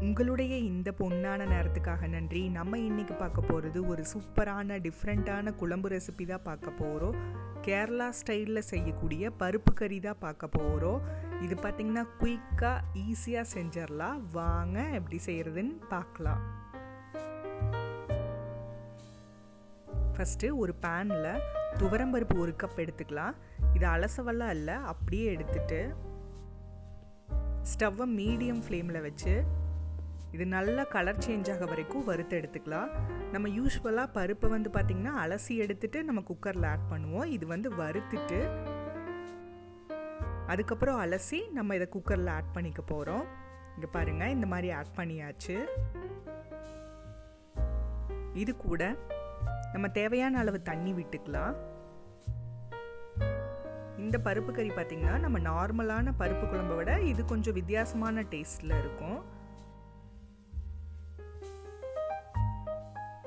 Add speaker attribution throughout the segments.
Speaker 1: உங்களுடைய இந்த பொன்னான நேரத்துக்காக நன்றி. நம்ம இன்னைக்கு பார்க்க போகிறது ஒரு சூப்பரான டிஃப்ரெண்ட்டான குழம்பு ரெசிபி தான் பார்க்க போகிறோம். கேரளா ஸ்டைலில் செய்யக்கூடிய பருப்பு கறி தான் பார்க்க போகிறோம். இது பார்த்திங்கன்னா குயிக்காக ஈஸியாக செஞ்சிடலாம். வாங்க எப்படி செய்கிறதுன்னு பார்க்கலாம். ஃபஸ்ட்டு ஒரு பேனில் துவரம்பருப்பு 1 கப் எடுத்துக்கலாம். இது அலசவெல்லாம் இல்லை, அப்படியே எடுத்துட்டு ஸ்டவ்வை மீடியம் ஃப்ளேமில் வச்சு இது நல்லா கலர் சேஞ்ச் ஆக வரைக்கும் வறுத்து எடுத்துக்கலாம். நம்ம யூஸ்வலாக பருப்பை பார்த்திங்கன்னா அலசி எடுத்துட்டு நம்ம குக்கரில் ஆட் பண்ணுவோம். இது வறுத்துட்டு அதுக்கப்புறம் அலசி நம்ம இதை குக்கரில் ஆட் பண்ணிக்க போகிறோம். இங்கே பாருங்கள், இந்த மாதிரி ஆட் பண்ணியாச்சு. இது கூட நம்ம தேவையான அளவு தண்ணி விட்டுக்கலாம். இந்த பருப்பு கறி பார்த்திங்கன்னா நம்ம நார்மலான பருப்பு குழம்பை விட இது கொஞ்சம் வித்தியாசமான டேஸ்ட்டில் இருக்கும்.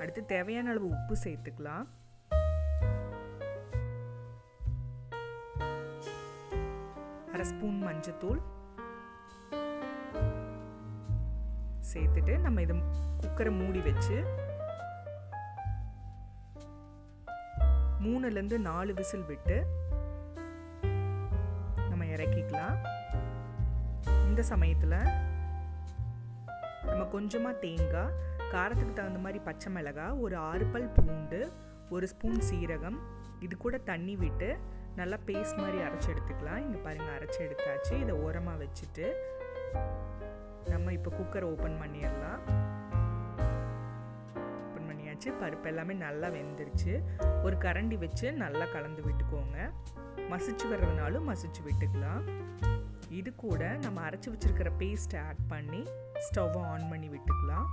Speaker 1: அடுத்து தேவையான அளவு உப்பு சேர்த்துக்கலாம். அரை ஸ்பூன் மஞ்சத்தூள் சேர்த்துட்டு நம்ம இதை குக்கரை மூடி வச்சு 3லேருந்து 4 விசில் விட்டு நம்ம இறக்கிக்கலாம். இந்த சமயத்தில் நம்ம கொஞ்சமாக தேங்காய், காரத்துக்கு தகுந்த மாதிரி பச்சை மிளகாய், ஒரு 6 பல் பூண்டு, 1 ஸ்பூன் சீரகம், இது கூட தண்ணி விட்டு நல்லா பேஸ்ட் மாதிரி அரைச்சி எடுத்துக்கலாம். இங்கே பாருங்கள், அரைச்சி எடுத்தாச்சு. இதை ஓரமாக வச்சுட்டு நம்ம இப்போ குக்கரை ஓப்பன் பண்ணிடலாம். ஓப்பன் பண்ணியாச்சு. பருப்பு எல்லாமே நல்லா வெந்துருச்சு. ஒரு கரண்டி வச்சு நல்லா கலந்து விட்டுக்கோங்க. மசிச்சு வர்றதுனாலும் மசிச்சு விட்டுக்கலாம். இது கூட நம்ம அரைச்சி வச்சிருக்கிற பேஸ்ட்டை ஆட் பண்ணி ஸ்டவ்வை ஆன் பண்ணி விட்டுக்கலாம்.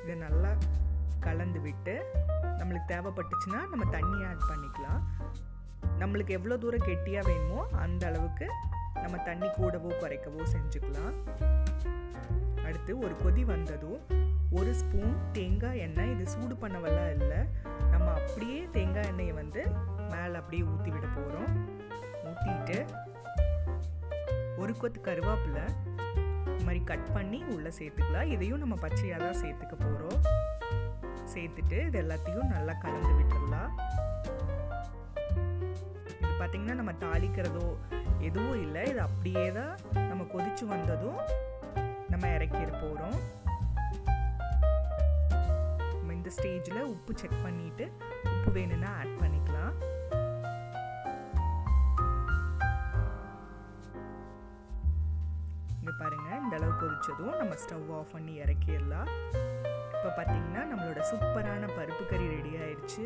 Speaker 1: இதை நல்லா கலந்து விட்டு நம்மளுக்கு தேவைப்பட்டுச்சுன்னா நம்ம தண்ணி ஆட் பண்ணிக்கலாம். நம்மளுக்கு எவ்வளோ தூரம் கெட்டியாக வேணுமோ அந்த அளவுக்கு நம்ம தண்ணி கூடவோ குறைக்கவோ செஞ்சுக்கலாம். அடுத்து ஒரு கொதி வந்ததும் 1 ஸ்பூன் தேங்காய் எண்ணெய், இது சூடு பண்ணவெல்லாம் இல்லை, நம்ம அப்படியே தேங்காய் எண்ணெயை மேலே அப்படியே ஊற்றி விட போகிறோம். ஊற்றிட்டு ஒரு கொத்து கருவேப்பிலை இந்த மாதிரி கட் பண்ணி உள்ளே சேர்த்துக்கலாம். இதையும் நம்ம பச்சையாக தான் சேர்த்துக்க போகிறோம். சேர்த்துட்டு இது எல்லாத்தையும் நல்லா கலந்து விட்டுடலாம். இது பார்த்திங்கன்னா நம்ம தாளிக்கிறதோ எதுவும் இல்லை, இது அப்படியே தான் நம்ம கொதிச்சு வந்ததும் நம்ம இறக்கிட போகிறோம். நம்ம இந்த ஸ்டேஜில் உப்பு செக் பண்ணிவிட்டு உப்பு வேணும்னா ஆட் பண்ணிக்கலாம். இங்கே பாருங்கள், இந்த அளவு கொதிச்சதும் நம்ம ஸ்டவ் ஆஃப் பண்ணி இறக்கிடலாம். இப்போ பார்த்திங்கன்னா நம்மளோட சூப்பரான பருப்பு கறி ரெடி ஆயிடுச்சு.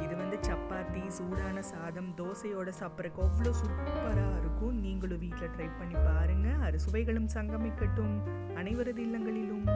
Speaker 1: இது சப்பாத்தி, சூடான சாதம், தோசையோட சாப்பிட்றதுக்கு அவ்வளோ சூப்பராக இருக்கும். நீங்களும் வீட்டில் ட்ரை பண்ணி பாருங்கள். அறுசுவைகளும் சங்கமிக்கட்டும் அனைவரது இல்லங்களிலும்.